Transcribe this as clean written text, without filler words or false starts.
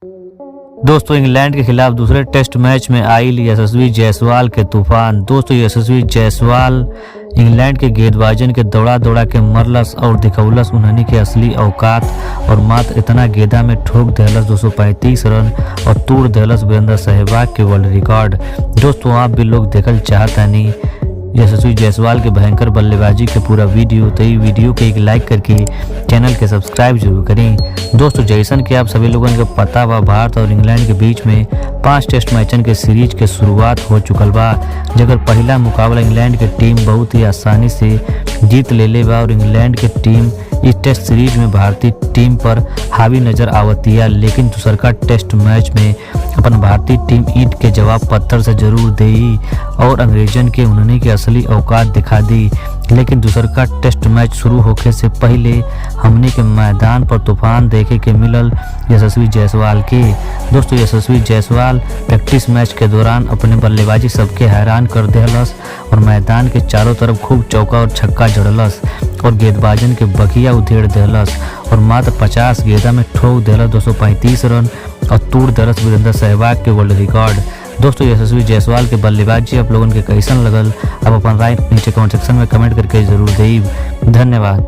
दोस्तों इंग्लैंड के खिलाफ दूसरे टेस्ट मैच में आयल यशस्वी जायसवाल के तूफान। दोस्तों यशस्वी जायसवाल इंग्लैंड के गेंदबाजन के दौड़ा दौड़ा के मरलस और दिखौलस उन्हनी के असली औकात और मात्र इतना गेंदा में ठोक देहलस 235 रन और तोड़ देहलस वीरेंद्र सहवाग के वर्ल्ड रिकॉर्ड। दोस्तों आप भी लोग देखल चाहतानी यशस्वी जायसवाल के भयंकर बल्लेबाजी के पूरा वीडियो, तो ये वीडियो के एक लाइक करके चैनल के सब्सक्राइब जरूर करें। दोस्तों जैसन कि आप सभी लोगों को पता बा, भारत और इंग्लैंड के बीच में 5 टेस्ट मैचन के सीरीज के शुरुआत हो चुकल बा, जगह पहला मुकाबला इंग्लैंड के टीम बहुत ही आसानी से जीत ले बा और इंग्लैंड के टीम इस टेस्ट सीरीज में भारतीय टीम पर हावी नजर आवतिया। लेकिन दूसरका टेस्ट मैच में अपन भारतीय टीम ईंट के जवाब पत्थर से जरूर देई और अंग्रेजन के उन्होंने की असली औकात दिखा दी। लेकिन दूसरका टेस्ट मैच शुरू होने से पहले हमने के मैदान पर तूफान देखे के मिलल यशस्वी जायसवाल के। दोस्तों यशस्वी जायसवाल प्रैक्टिस मैच के दौरान अपने बल्लेबाजी सबके हैरान कर देहलस और मैदान के चारों तरफ खूब चौका और छक्का जड़लस और गेंदबाजन के बखिया उधेड़ देहलस और मात्र 50 गेंदा में ठोक देहलस 235 रन और तोड़ देहलस वीरेंद्र सहवाग के वर्ल्ड रिकॉर्ड। दोस्तों यशस्वी जायसवाल के बल्लेबाजी आप लोगों के कैसन लगल, आप अपन राय नीचे कमेंट सेक्शन में कमेंट करके जरूर दें। धन्यवाद।